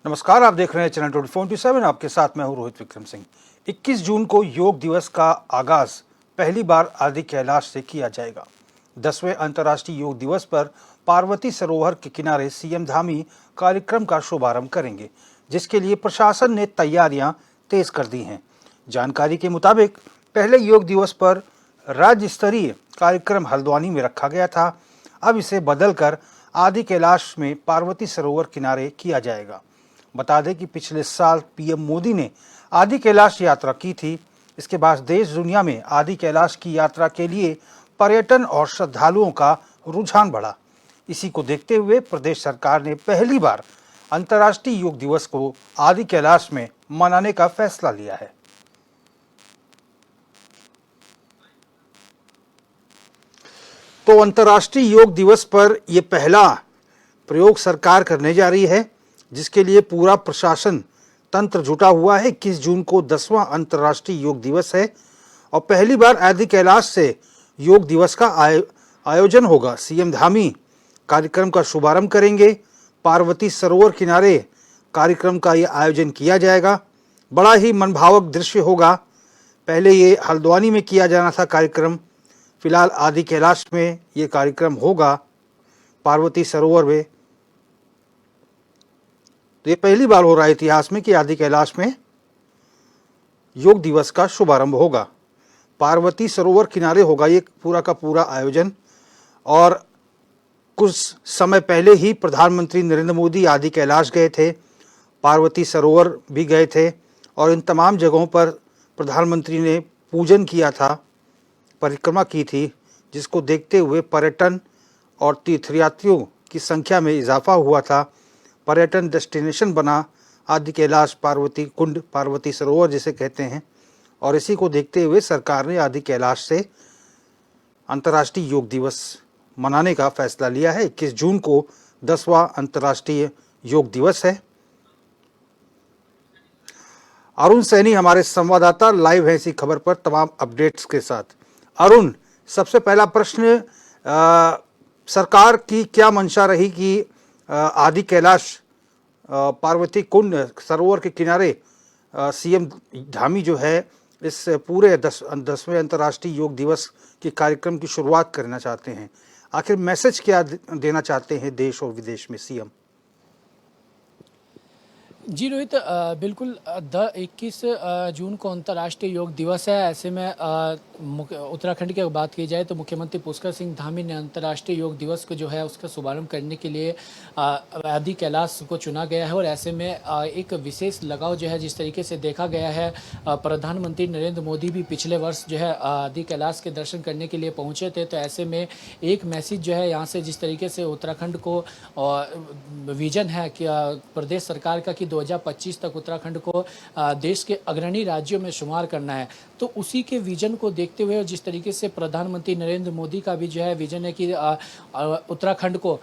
नमस्कार, आप देख रहे हैं चैनल 24/7। आपके साथ मैं हूं रोहित विक्रम सिंह। 21 जून को योग दिवस का आगाज पहली बार आदि कैलाश से किया जाएगा। 10वें अंतर्राष्ट्रीय योग दिवस पर पार्वती सरोवर के किनारे सीएम धामी कार्यक्रम का शुभारंभ करेंगे, जिसके लिए प्रशासन ने तैयारियां तेज कर दी हैं। जानकारी के मुताबिक पहले योग दिवस पर राज्य स्तरीय कार्यक्रम हल्द्वानी में रखा गया था। अब इसे बदलकर आदि कैलाश में पार्वती सरोवर किनारे किया जाएगा। बता दें कि पिछले साल पीएम मोदी ने आदि कैलाश यात्रा की थी। इसके बाद देश दुनिया में आदि कैलाश की यात्रा के लिए पर्यटन और श्रद्धालुओं का रुझान बढ़ा। इसी को देखते हुए प्रदेश सरकार ने पहली बार अंतर्राष्ट्रीय योग दिवस को आदि कैलाश में मनाने का फैसला लिया है। तो अंतर्राष्ट्रीय योग दिवस पर यह पहला प्रयोग सरकार करने जा रही है, जिसके लिए पूरा प्रशासन तंत्र जुटा हुआ है। 21 जून को 10वां अंतर्राष्ट्रीय योग दिवस है और पहली बार आदि कैलाश से योग दिवस का आयोजन होगा। सीएम धामी कार्यक्रम का शुभारंभ करेंगे। पार्वती सरोवर किनारे कार्यक्रम का यह आयोजन किया जाएगा। बड़ा ही मनभावक दृश्य होगा। पहले ये हल्द्वानी में किया जाना था कार्यक्रम, फिलहाल आदि कैलाश में ये कार्यक्रम होगा पार्वती सरोवर में। तो ये पहली बार हो रहा है इतिहास में कि आदि कैलाश में योग दिवस का शुभारंभ होगा। पार्वती सरोवर किनारे होगा ये पूरा का पूरा आयोजन। और कुछ समय पहले ही प्रधानमंत्री नरेंद्र मोदी आदि कैलाश गए थे, पार्वती सरोवर भी गए थे और इन तमाम जगहों पर प्रधानमंत्री ने पूजन किया था, परिक्रमा की थी, जिसको देखते हुए पर्यटन और तीर्थयात्रियों की संख्या में इजाफा हुआ था। पर्यटन डेस्टिनेशन बना आदि कैलाश, पार्वती कुंड, पार्वती सरोवर जिसे कहते हैं। और इसी को देखते हुए सरकार ने आदि कैलाश से अंतर्राष्ट्रीय योग दिवस मनाने का फैसला लिया है। 21 जून को 10वां अंतर्राष्ट्रीय योग दिवस है। अरुण सैनी हमारे संवाददाता लाइव है इसी खबर पर तमाम अपडेट्स के साथ। अरुण, सबसे पहला प्रश्न, सरकार की क्या मंशा रही कि आदि कैलाश पार्वती कुंड सरोवर के किनारे सीएम धामी जो है इस पूरे 10वें अंतर्राष्ट्रीय योग दिवस के कार्यक्रम की शुरुआत करना चाहते हैं। आखिर मैसेज क्या देना चाहते हैं देश और विदेश में सीएम? जी रोहित, बिल्कुल 21 जून को अंतर्राष्ट्रीय योग दिवस है। ऐसे में उत्तराखंड की बात की जाए तो मुख्यमंत्री पुष्कर सिंह धामी ने अंतर्राष्ट्रीय योग दिवस को जो है उसका शुभारंभ करने के लिए आदि कैलाश को चुना गया है। और ऐसे में एक विशेष लगाव जो है जिस तरीके से देखा गया है, प्रधानमंत्री नरेंद्र मोदी भी पिछले वर्ष जो है आदि कैलाश के दर्शन करने के लिए पहुँचे थे। तो ऐसे में एक मैसेज जो है यहाँ से जिस तरीके से उत्तराखंड को विजन है कि प्रदेश सरकार का कि 2025 तक उत्तराखंड को देश के अग्रणी राज्यों में शुमार करना है, तो उसी के विजन को देखते हुए जिस तरीके से प्रधानमंत्री नरेंद्र मोदी का भी जो है विजन है कि उत्तराखंड को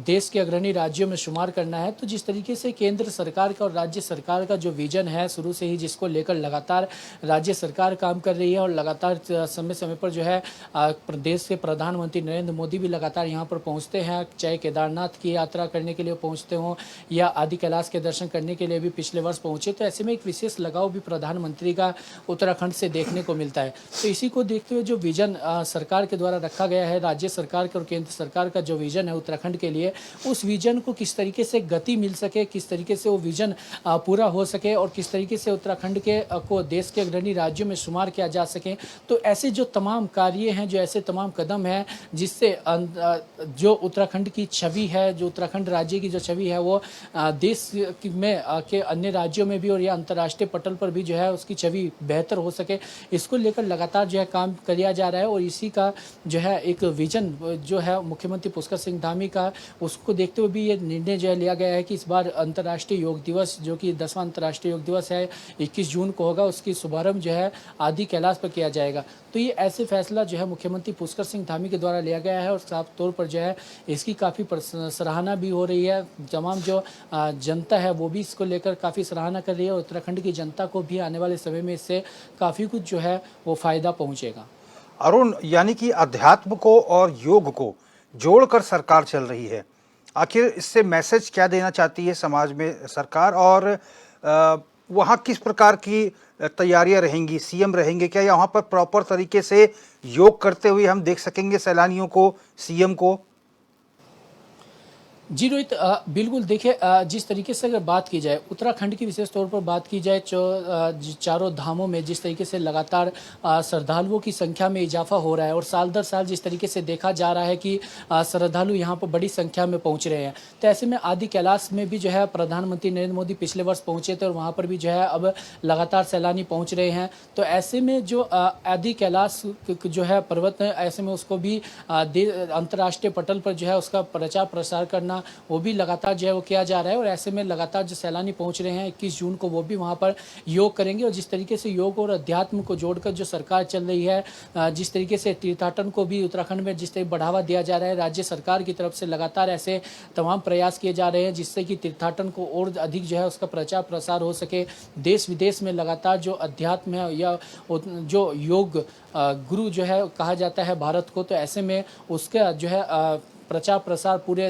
देश के अग्रणी राज्यों में शुमार करना है, तो जिस तरीके से केंद्र सरकार का और राज्य सरकार का जो विजन है शुरू से ही, जिसको लेकर लगातार राज्य सरकार काम कर रही है और लगातार समय समय पर जो है प्रदेश के प्रधानमंत्री नरेंद्र मोदी भी लगातार यहाँ पर पहुँचते हैं, चाहे केदारनाथ की यात्रा करने के लिए पहुँचते हों या आदि कैलाश के दर्शन करने के लिए भी पिछले वर्ष पहुँचे। तो ऐसे में एक विशेष लगाव भी प्रधानमंत्री का उत्तराखंड से देखने को मिलता है। तो इसी को देखते हुए जो विजन सरकार के द्वारा रखा गया है, राज्य सरकार का और केंद्र सरकार का जो विजन है उत्तराखंड के लिए, उस विजन को किस तरीके से गति मिल सके, किस तरीके से वो विजन पूरा हो सके और किस तरीके से उत्तराखंड के को देश के अग्रणी राज्यों में शुमार किया जा सके। तो ऐसे जो तमाम कार्य हैं, जो ऐसे तमाम कदम हैं जिससे जो उत्तराखंड की छवि है, जो उत्तराखंड राज्य की जो छवि है वो देश में के अन्य राज्यों में भी और या अंतर्राष्ट्रीय पटल पर भी जो है उसकी छवि बेहतर हो सके, इसको लेकर लगातार जो है काम किया जा रहा है। और इसी का जो है एक विजन जो है मुख्यमंत्री पुष्कर सिंह धामी का, उसको देखते हुए भी ये निर्णय जो है लिया गया है कि इस बार अंतर्राष्ट्रीय योग दिवस जो कि 10वां अंतर्राष्ट्रीय योग दिवस है 21 जून को होगा, उसकी शुभारंभ जो है आदि कैलाश पर किया जाएगा। तो ये ऐसे फैसला जो है मुख्यमंत्री पुष्कर सिंह धामी के द्वारा लिया गया है और साफ तौर पर जो है इसकी काफ़ी सराहना भी हो रही है। तमाम जो जनता है वो भी इसको लेकर काफ़ी सराहना कर रही है और उत्तराखंड की जनता को भी आने वाले समय में इससे काफ़ी कुछ जो है वो फ़ायदा पहुँचेगा। अरुण, यानी कि अध्यात्म को और योग को जोड़कर सरकार चल रही है। आखिर इससे मैसेज क्या देना चाहती है समाज में सरकार, और वहाँ किस प्रकार की तैयारियां रहेंगी? सीएम रहेंगे क्या, या वहाँ पर प्रॉपर तरीके से योग करते हुए हम देख सकेंगे सैलानियों को, सीएम को? जी रोहित, बिल्कुल देखिए, जिस तरीके से अगर बात की जाए उत्तराखंड की, विशेष तौर पर बात की जाए चारों धामों में जिस तरीके से लगातार श्रद्धालुओं की संख्या में इजाफा हो रहा है और साल दर साल जिस तरीके से देखा जा रहा है कि श्रद्धालु यहाँ पर बड़ी संख्या में पहुँच रहे हैं, तो ऐसे में आदि कैलाश में भी जो है प्रधानमंत्री नरेंद्र मोदी पिछले वर्ष पहुँचे थे और वहाँ पर भी जो है अब लगातार सैलानी पहुँच रहे हैं। तो ऐसे में जो आदि कैलाश जो है पर्वत है, ऐसे में उसको भी अंतर्राष्ट्रीय पटल पर जो है उसका प्रचार प्रसार करना वो भी लगातार जो है वो किया जा रहा है। और ऐसे में लगातार जो सैलानी पहुंच रहे हैं 21 जून को वो भी वहां पर योग करेंगे। और जिस तरीके से योग और अध्यात्म को जोड़कर जो सरकार चल रही है, जिस तरीके से तीर्थाटन को भी उत्तराखंड में जिस तरीके बढ़ावा दिया जा रहा है, राज्य सरकार की तरफ से लगातार ऐसे तमाम प्रयास किए जा रहे हैं जिससे कि तीर्थाटन को और अधिक जो है उसका प्रचार प्रसार हो सके। देश विदेश में लगातार जो अध्यात्म है या जो योग गुरु जो है कहा जाता है भारत को, तो ऐसे में उसका जो है प्रचार प्रसार पूरे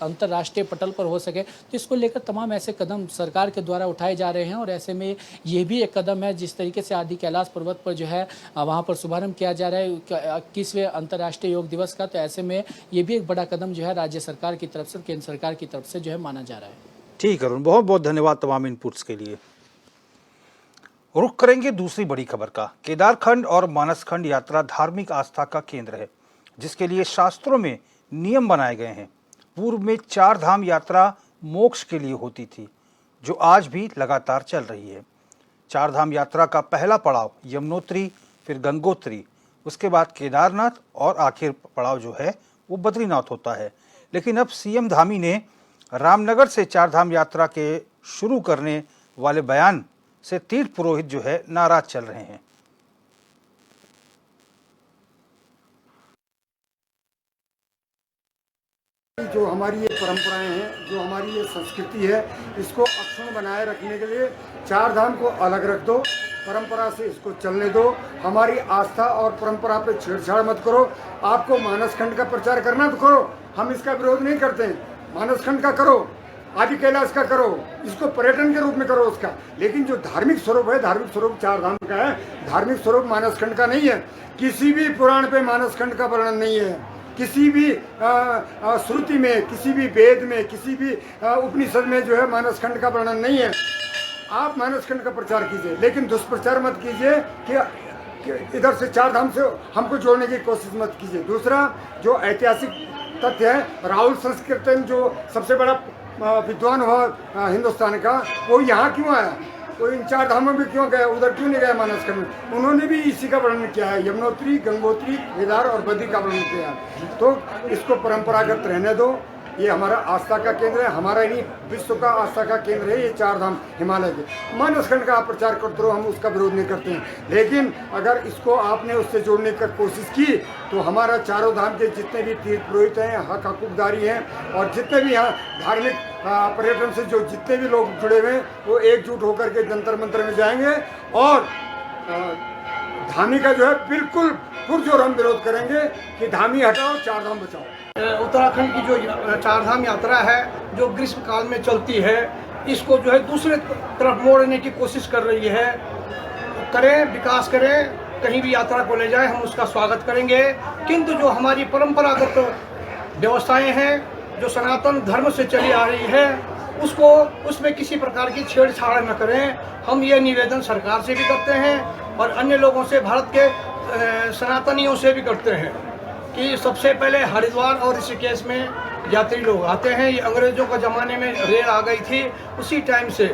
अंतर्राष्ट्रीय पटल पर हो सके, तो इसको लेकर तमाम ऐसे कदम सरकार के द्वारा उठाए जा रहे हैं। और ऐसे में ये भी एक कदम है जिस तरीके से आदि कैलाश पर्वत पर जो है वहाँ पर शुभारंभ किया जा रहा है 21वें अंतर्राष्ट्रीय योग दिवस का। तो ऐसे में ये भी एक बड़ा कदम जो है राज्य सरकार की तरफ से, केंद्र सरकार की तरफ से जो है माना जा रहा है। ठीक है अरुण, बहुत बहुत धन्यवाद तमाम इनपुट्स के लिए। रुख करेंगे दूसरी बड़ी खबर का। केदारखंड और मानसखंड यात्रा धार्मिक आस्था का केंद्र है जिसके लिए शास्त्रों में नियम बनाए गए हैं। पूर्व में 4 धाम यात्रा मोक्ष के लिए होती थी, जो आज भी लगातार चल रही है। 4 धाम यात्रा का पहला पड़ाव यमुनोत्री, फिर गंगोत्री, उसके बाद केदारनाथ और आखिर पड़ाव जो है वो बद्रीनाथ होता है। लेकिन अब सीएम धामी ने रामनगर से 4 धाम यात्रा के शुरू करने वाले बयान से तीर्थ पुरोहित जो है नाराज चल रहे हैं। जो हमारी ये परंपराएं हैं, जो हमारी ये संस्कृति है, इसको अक्षुण्ण बनाए रखने के लिए 4 धाम को अलग रख दो, परंपरा से इसको चलने दो। हमारी आस्था और परंपरा पे छेड़छाड़ मत करो। आपको मानसखंड का प्रचार करना तो करो, हम इसका विरोध नहीं करते हैं। मानसखंड का करो, आदि कैलाश का करो, इसको पर्यटन के रूप में करो उसका। लेकिन जो धार्मिक स्वरूप है, धार्मिक स्वरूप 4 धाम का है, धार्मिक स्वरूप मानसखंड का नहीं है। किसी भी पुराण पे मानसखंड का वर्णन नहीं है, किसी भी श्रुति में, किसी भी वेद में, किसी भी उपनिषद में जो है मानसखंड का वर्णन नहीं है। आप मानसखंड का प्रचार कीजिए, लेकिन दुष्प्रचार मत कीजिए कि इधर से 4 धाम से हमको जोड़ने की कोशिश मत कीजिए। दूसरा जो ऐतिहासिक तथ्य है, राहुल संस्कृतन जो सबसे बड़ा विद्वान हुआ हिंदुस्तान का, वो यहाँ क्यों आया? वो इन 4 धामों में क्यों गया? उधर क्यों नहीं गया मानसखंड में? उन्होंने भी इसी का वर्णन किया है, यमुनोत्री, गंगोत्री, केदार और बद्री का वर्णन किया है। तो इसको परंपरागत रहने दो। ये हमारा आस्था का केंद्र है, हमारा नहीं विश्व का आस्था का केंद्र है ये 4 धाम हिमालय के। मानसखंड का आप प्रचार करते रहो, हम उसका विरोध नहीं करते हैं। लेकिन अगर इसको आपने उससे जोड़ने की कोशिश की तो हमारा चारों धाम के जितने भी तीर्थ पुरोहित हैं, हक हकूकदारी हैं और जितने भी यहाँ धार्मिक पर्यटन से जो जितने भी लोग जुड़े हुए हैं, वो एकजुट होकर के जंतर मंतर में जाएंगे और धामी का जो है बिल्कुल पुरजोर हम विरोध करेंगे कि धामी हटाओ, 4 धाम बचाओ। उत्तराखंड की जो 4 धाम यात्रा है जो ग्रीष्म काल में चलती है, इसको जो है दूसरे तरफ मोड़ने की कोशिश कर रही है। करें, विकास करें, कहीं भी यात्रा को ले जाए, हम उसका स्वागत करेंगे। किंतु जो हमारी परंपरागत व्यवस्थाएं हैं जो सनातन धर्म से चली आ रही है, उसमें किसी प्रकार की छेड़छाड़ न करें। हम ये निवेदन सरकार से भी करते हैं और अन्य लोगों से, भारत के सनातनियों से भी करते हैं कि सबसे पहले हरिद्वार और ऋषिकेश में यात्री लोग आते हैं। ये अंग्रेजों के ज़माने में रेल आ गई थी, उसी टाइम से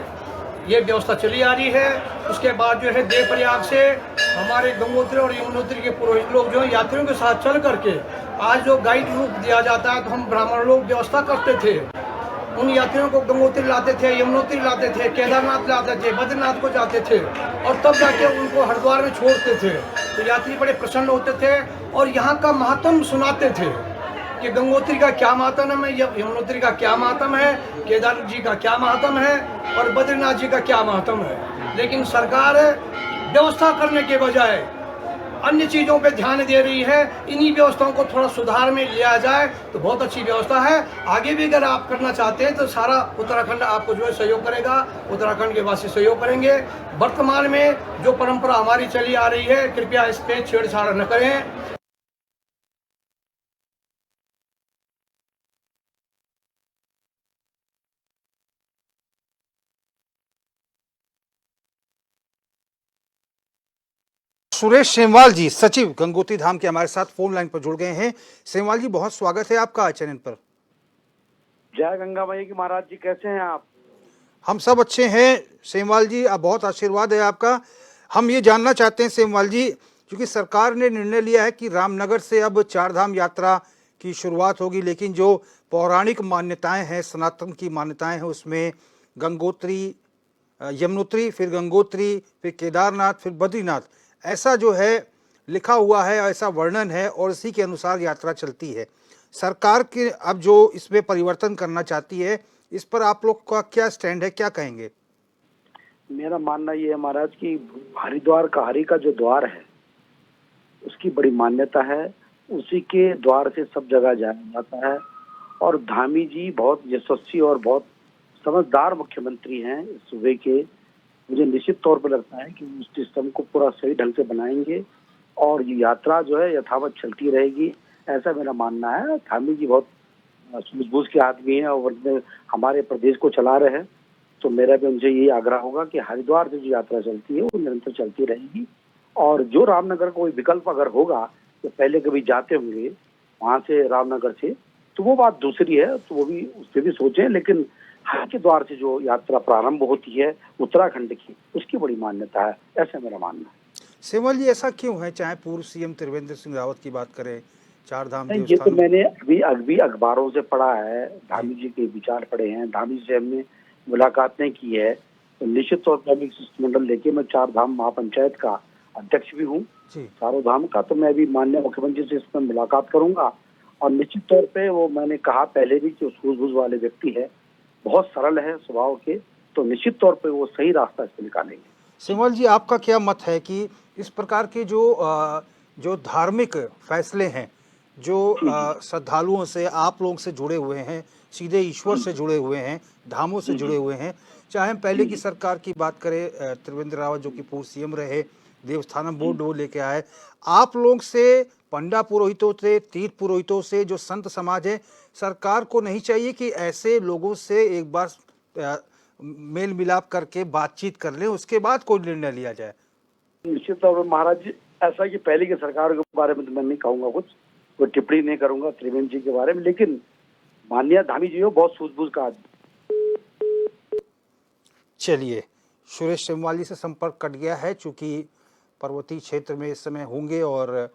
ये व्यवस्था चली आ रही है। उसके बाद जो है देवप्रयाग से हमारे गंगोत्री और यमुनोत्री के पुरोहित लोग जो है यात्रियों के साथ चल करके, आज जो गाइड रूप दिया जाता है तो हम ब्राह्मण लोग व्यवस्था करते थे, उन यात्रियों को गंगोत्री लाते थे, यमुनोत्री लाते थे, केदारनाथ लाते थे, बद्रीनाथ को जाते थे और तब जाके उनको हरिद्वार में छोड़ते थे। तो यात्री बड़े प्रसन्न होते थे और यहाँ का महात्म सुनाते थे कि गंगोत्री का क्या महात्म है, यमुनोत्री का क्या महात्म है, केदार जी का क्या महात्म है और बद्रीनाथ जी का क्या महात्म है। लेकिन सरकार व्यवस्था करने के बजाय अन्य चीज़ों पे ध्यान दे रही है। इन्हीं व्यवस्थाओं को थोड़ा सुधार में लिया जाए तो बहुत अच्छी व्यवस्था है। आगे भी अगर आप करना चाहते हैं तो सारा उत्तराखंड आपको जो है सहयोग करेगा, उत्तराखंड के वासी सहयोग करेंगे। वर्तमान में जो परंपरा हमारी चली आ रही है, कृपया इस पे छेड़छाड़ न करें। सुरेश सेमवाल जी, सचिव गंगोत्री धाम के हमारे साथ फोन लाइन पर जुड़ गए हैं। सेमवाल जी, बहुत स्वागत है आपका चैनल पर। जय गंगा मैया की। महाराज जी कैसे हैं आप? हम सब अच्छे हैं सेमवाल जी, आप बहुत आशीर्वाद है आपका। हम ये जानना चाहते हैं सेमवाल जी, क्योंकि सरकार ने निर्णय लिया है कि रामनगर से अब चार धाम यात्रा की शुरुआत होगी, लेकिन जो पौराणिक मान्यताएं हैं, सनातन की मान्यताएं हैं, उसमें गंगोत्री, यमुनोत्री, फिर गंगोत्री, फिर केदारनाथ, फिर बद्रीनाथ, ऐसा जो है लिखा हुआ है, ऐसा वर्णन है और इसी के अनुसार यात्रा चलती है। सरकार के अब जो इसमें परिवर्तन करना चाहती है, इस पर आप लोग का क्या स्टैंड है, क्या कहेंगे? मेरा मानना ये है महाराज कि हरिद्वार का हरि का जो द्वार है उसकी बड़ी मान्यता है। उसी के द्वार से सब जगह जाया जाता है और धामी जी बहुत यशस्वी और बहुत समझदार मुख्यमंत्री हैं इस सूबे के। मुझे निश्चित तौर पर लगता है कि उस सिस्टम को पूरा सही ढंग से बनाएंगे और ये यात्रा जो है यथावत चलती रहेगी, ऐसा मेरा मानना है। धामी जी बहुत सूझबूझ के आदमी हैं और हमारे प्रदेश को चला रहे हैं, तो मेरा भी उनसे यही आग्रह होगा कि हरिद्वार से जो यात्रा चलती है वो निरंतर चलती रहेगी। और जो रामनगर कोई विकल्प अगर होगा, तो पहले कभी जाते होंगे वहाँ से रामनगर से, तो वो बात दूसरी है, तो वो भी उस पर भी सोचें। लेकिन हर के द्वार से जो यात्रा प्रारंभ होती है उत्तराखंड की, उसकी बड़ी मान्यता है, ऐसा मेरा मानना है। सेमवाल जी, ऐसा क्यों है? चाहे पूर्व सीएम त्रिवेंद्र सिंह रावत की बात करें, चार धाम ये तो मैंने अभी अखबारों से पढ़ा है, धामी जी के विचार पढ़े हैं, धामी से हमने मुलाकातें की है। तो निश्चित तौर पर अभी शिष्टमंडल लेके मैं चार धाम महापंचायत का अध्यक्ष भी हूँ चारों धाम का, तो मैं अभी माननीय मुख्यमंत्री से इसमें मुलाकात करूंगा। और निश्चित तौर पे वो मैंने कहा पहले भी कि सूझबूझ वाले व्यक्ति है, बहुत सरल है स्वभाव के, तो निश्चित तौर पे वो सही रास्ता इसको निकालेंगे। सेमवाल जी, आपका क्या मत है कि इस प्रकार के जो धार्मिक फैसले हैं, जो श्रद्धालुओं से, आप लोगों से जुड़े हुए हैं, सीधे ईश्वर से जुड़े हुए हैं, धामों से जुड़े हुए हैं, चाहे हम पहले की सरकार की बात करें, त्रिवेंद्र रावत जो कि पूर्व सीएम रहे, देवस्थानम बोर्ड वो लेके आए, आप लोग से, पंडा पुरोहितों से, तीर्थ पुरोहितों से, जो संत समाज है, सरकार को नहीं चाहिए कि ऐसे लोगों से एक बार मेल मिलाप करके बातचीत कर लें, उसके बाद कोई निर्णय लिया जाए? निश्चित तौर पर महाराज जी, ऐसा कि पहले की सरकार के बारे में तो मैं नहीं कहूँगा, कुछ कोई टिप्पणी नहीं करूंगा त्रिवेंद्र जी के बारे में, लेकिन माननीय धामी जी हो बहुत सूझबूझ का आदमी। चलिए, सुरेश सेमवाल जी से संपर्क कट गया है, चूंकि पर्वतीय क्षेत्र में इस समय होंगे और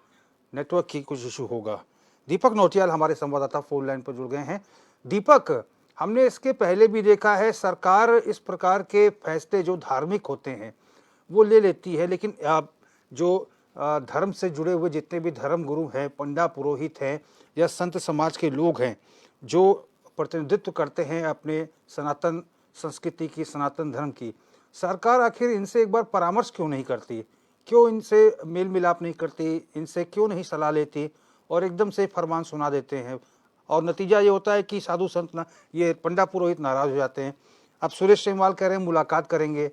नेटवर्क की कुछ इशू होगा। दीपक नौटियाल हमारे संवाददाता फोन लाइन पर जुड़ गए हैं। दीपक, हमने इसके पहले भी देखा है, सरकार इस प्रकार के फैसले जो धार्मिक होते हैं वो ले लेती है, लेकिन जो धर्म से जुड़े हुए जितने भी धर्म गुरु हैं, पंडा पुरोहित हैं या संत समाज के लोग हैं, जो प्रतिनिधित्व करते हैं अपने सनातन संस्कृति की, सनातन धर्म की, सरकार आखिर इनसे एक बार परामर्श क्यों नहीं करती? क्यों इनसे मेल मिलाप नहीं करती? इनसे क्यों नहीं सलाह लेती और एकदम से फरमान सुना देते हैं? और नतीजा ये होता है कि साधु संत ना, ये पंडा पुरोहित नाराज हो जाते हैं। अब सुरेश सेमवाल कह रहे हैं मुलाकात करेंगे।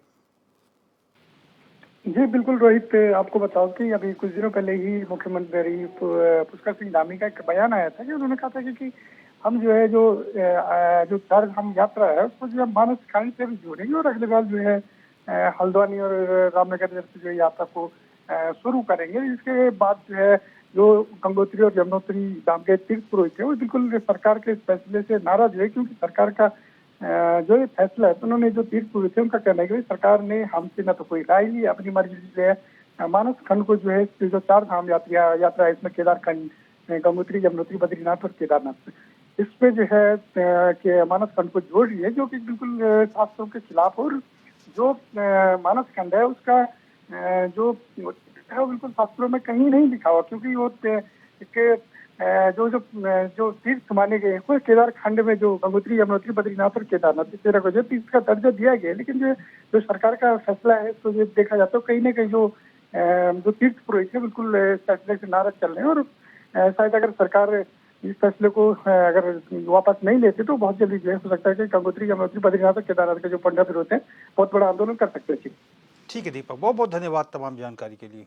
जी बिल्कुल रोहित, आपको बताओ कि अभी कुछ दिनों पहले ही मुख्यमंत्री पुष्कर सिंह धामी का एक बयान आया था कि उन्होंने कहा था कि हम जो है जो चार धाम यात्रा है उसको जो है मानस खंड से भी जोड़ेंगे और अगले बार जो है हल्द्वानी और रामनगर जैसे जो यात्रा को शुरू करेंगे। इसके बाद जो है जो गंगोत्री और यमुनोत्री धाम के तीर्थ पुरोहित है वो बिल्कुल सरकार के इस फैसले से नाराज है, क्योंकि सरकार का जो ये फैसला है, तो उन्होंने जो तीर्थ पुरोहित है उनका कहना है कि सरकार ने हमसे न तो कोई राय ली, अपनी मर्जी से है मानस खंड को जो है जो चार धाम यात्रा है इसमें केदार खंड, गंगोत्री, यमुनोत्री, बद्रीनाथ और केदारनाथ, इस पे जो है कि मानस खंड को जोड़ रही है, जो कि बिल्कुल शास्त्रों के खिलाफ। और जो मानस खंड है उसका जो है वो बिल्कुल शास्त्रों में कहीं नहीं लिखा हुआ, क्योंकि वो जो तीर्थ माने गए हैं केदार खंड में जो गंगोत्री, यमुनोत्री, बद्रीनाथ और केदारनाथ 13 को जो तीर्थ का दर्जा दिया गया, लेकिन जो सरकार का फैसला है तो ये देखा जाता है कहीं ना कहीं जो जो तीर्थ पुरोहित है बिल्कुल इस फैसले से नाराज चल रहे हैं और शायद अगर सरकार इस फैसले को अगर वापस नहीं लेते तो बहुत जल्दी जो है हो सकता है कि गंगोत्री, यमुनोत्री, बद्रीनाथ और केदारनाथ के जो पंडित विरोध है बहुत बड़ा आंदोलन कर सकते हैं। ठीक है दीपक, बहुत बहुत धन्यवाद तमाम जानकारी के लिए।